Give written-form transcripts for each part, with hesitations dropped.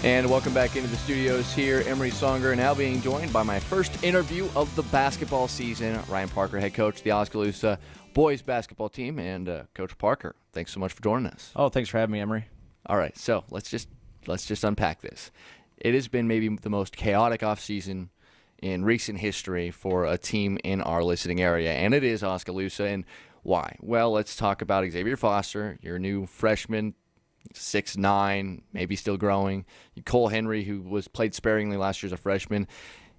And welcome back into the studios here. Emery Songer now being joined by my first interview of the basketball season. Ryan Parker, head coach of the Oskaloosa boys basketball team. And Coach Parker, thanks so much for joining us. Oh, thanks for having me, Emery. All right, so let's just unpack this. It has been maybe the most chaotic offseason in recent history for a team in our listening area, and it is Oskaloosa. And why? Well, let's talk about Xavier Foster, your new freshman, 6'9", maybe still growing. Cole Henry, who played sparingly last year as a freshman,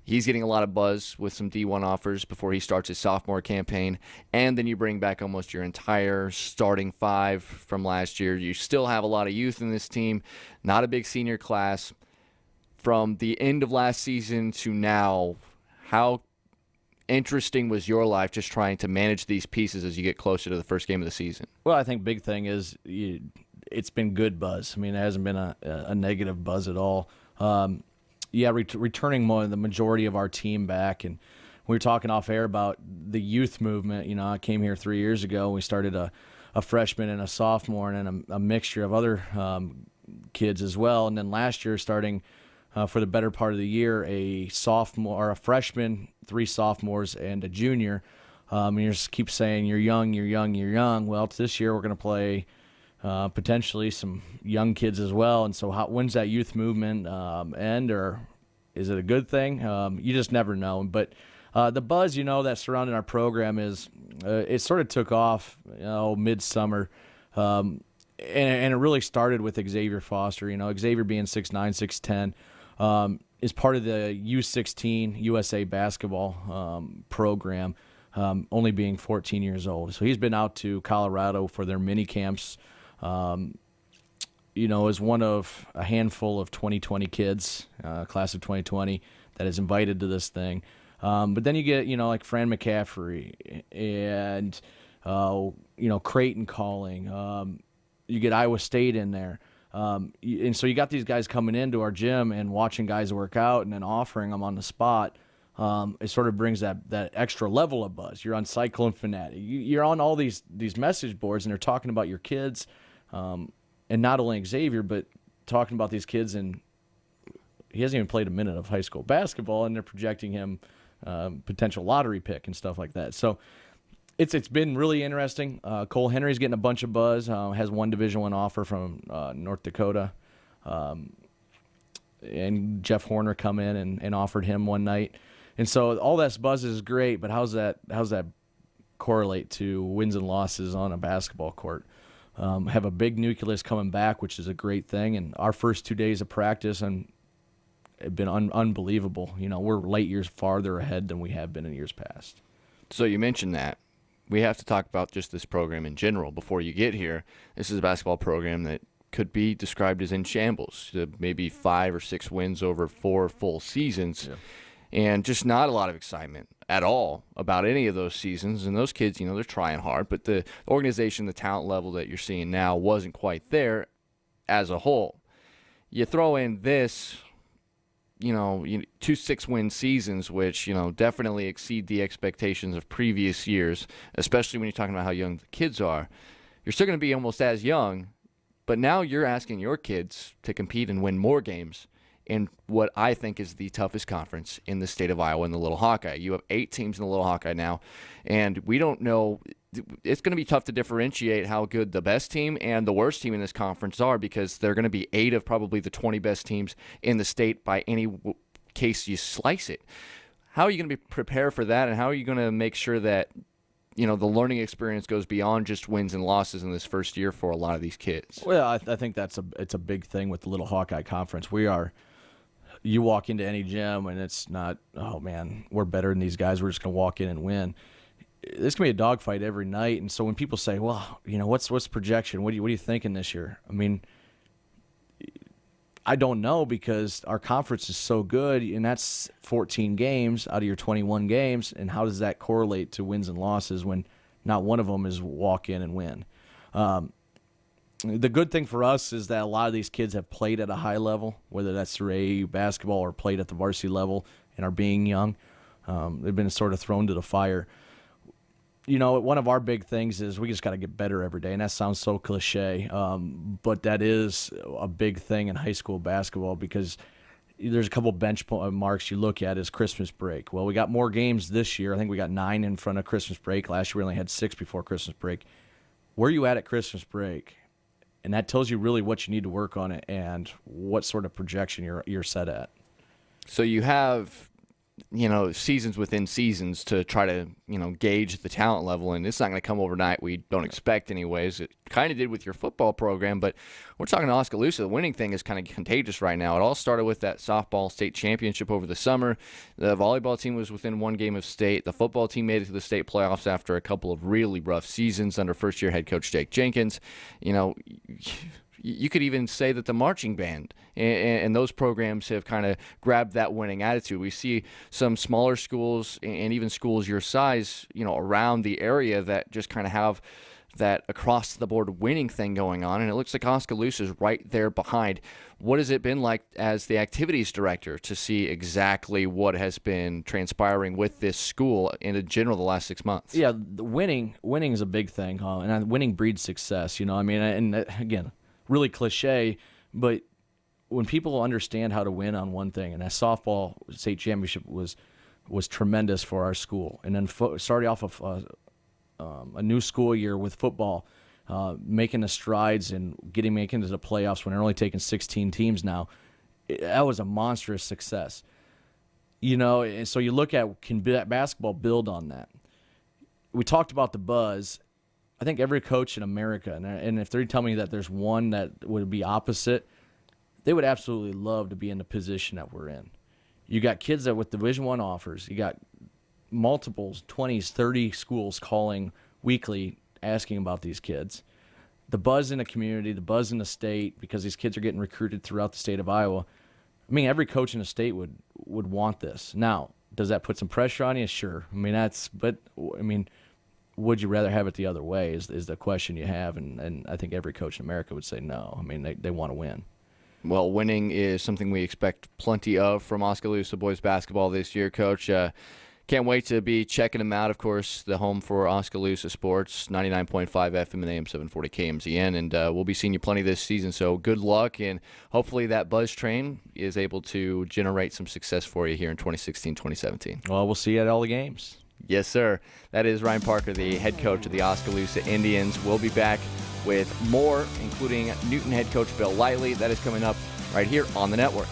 he's getting a lot of buzz with some D1 offers before he starts his sophomore campaign. And then you bring back almost your entire starting five from last year. You still have a lot of youth in this team, not a big senior class. From the end of last season to now, how interesting was your life just trying to manage these pieces as you get closer to the first game of the season? Well, I think big thing is it's been good buzz. I mean, it hasn't been a negative buzz at all. Returning the majority of our team back, and we were talking off air about the youth movement. You know, I came here 3 years ago. We started a freshman and a sophomore, and then a mixture of other kids as well. And then last year, starting for the better part of the year, a sophomore, or a freshman, 3 sophomores, and a junior. And you just keep saying you're young, you're young, you're young. Well, this year we're going to play potentially some young kids as well. And so when's that youth movement end, or is it a good thing? You just never know. But the buzz, that's surrounding our program is it sort of took off midsummer. And it really started with Xavier Foster. Xavier being 6'9", 6'10", is part of the U16 USA basketball program, only being 14 years old. So he's been out to Colorado for their mini camps. Is one of a handful of 2020 kids, class of 2020, that is invited to this thing. But then you get, like Fran McCaffrey and, Creighton calling. You get Iowa State in there. And so you got these guys coming into our gym and watching guys work out and then offering them on the spot. It sort of brings that extra level of buzz. You're on Cyclone Fanatic. You're on all these message boards, and they're talking about your kids. And not only Xavier, but talking about these kids, and he hasn't even played a minute of high school basketball, and they're projecting him potential lottery pick and stuff like that. So it's been really interesting. Cole Henry's getting a bunch of buzz. Has one Division I offer from North Dakota, and Jeff Horner come in and offered him one night. And so all that buzz is great, but how's that correlate to wins and losses on a basketball court? Have a big nucleus coming back, which is a great thing. And our first 2 days of practice have been unbelievable. We're light years farther ahead than we have been in years past. So you mentioned that. We have to talk about just this program in general. Before you get here, this is a basketball program that could be described as in shambles. Maybe 5 or 6 wins over 4 full seasons. Yeah. And just not a lot of excitement at all about any of those seasons. And those kids, they're trying hard. But the organization, the talent level that you're seeing now wasn't quite there as a whole. You throw in this, 2 6-win seasons, which, definitely exceed the expectations of previous years, especially when you're talking about how young the kids are. You're still going to be almost as young, but now you're asking your kids to compete and win more games in what I think is the toughest conference in the state of Iowa in the Little Hawkeye. You have 8 teams in the Little Hawkeye now, and we don't know. It's going to be tough to differentiate how good the best team and the worst team in this conference are, because they're going to be 8 of probably the 20 best teams in the state by any case you slice it. How are you going to be prepared for that, and how are you going to make sure that the learning experience goes beyond just wins and losses in this first year for a lot of these kids? Well, I think it's a big thing with the Little Hawkeye Conference. You walk into any gym and it's not, oh man, we're better than these guys, we're just going to walk in and win. There's going to be a dogfight every night. And so when people say, well, what's the projection? What are you thinking this year? I mean, I don't know, because our conference is so good, and that's 14 games out of your 21 games. And how does that correlate to wins and losses when not one of them is walk in and win? The good thing for us is that a lot of these kids have played at a high level, whether that's through AAU basketball or played at the varsity level and are being young. They've been sort of thrown to the fire. one of our big things is we just got to get better every day, and that sounds so cliche, but that is a big thing in high school basketball because there's a couple marks you look at is Christmas break. Well, we got more games this year. I think we got 9 in front of Christmas break. Last year we only had 6 before Christmas break. Where are you at Christmas break? And that tells you really what you need to work on it and what sort of projection you're set at. So you have, seasons within seasons to try to, gauge the talent level, and it's not going to come overnight. We don't expect anyways. It kind of did with your football program, but we're talking Oskaloosa. The winning thing is kind of contagious right now. It all started with that softball state championship over the summer. The volleyball team was within 1 game of state. The football team made it to the state playoffs after a couple of really rough seasons under first-year head coach Jake Jenkins. You could even say that the marching band and those programs have kind of grabbed that winning attitude. We see some smaller schools and even schools your size, around the area that just kind of have that across-the-board winning thing going on, and it looks like Oskaloosa is right there behind. What has it been like as the activities director to see exactly what has been transpiring with this school in general the last 6 months? Yeah, the winning is a big thing, and winning breeds success. And again, really cliche, but when people understand how to win on one thing, and that softball state championship was tremendous for our school, and then starting off of a new school year with football, making the strides and making into the playoffs when they're only taking 16 teams now, that was a monstrous success. And so you look at, can basketball build on that? We talked about the buzz. I think every coach in America, and if they tell me that there's one that would be opposite, they would absolutely love to be in the position that we're in. You got kids that with Division I offers, you got multiples, 20s, 30 schools calling weekly asking about these kids. The buzz in the community, the buzz in the state, because these kids are getting recruited throughout the state of Iowa. I mean, every coach in the state would want this. Now, does that put some pressure on you? Sure. Would you rather have it the other way is the question you have, and I think every coach in America would say no. I mean, they want to win. Well, winning is something we expect plenty of from Oskaloosa boys basketball this year, Coach. Can't wait to be checking them out. Of course, the home for Oskaloosa sports, 99.5 FM and AM 740 KMZN, and we'll be seeing you plenty this season. So good luck, and hopefully that buzz train is able to generate some success for you here in 2016-2017. Well, we'll see you at all the games. Yes, sir. That is Ryan Parker, the head coach of the Oskaloosa Indians. We'll be back with more, including Newton head coach Bill Lively. That is coming up right here on the network.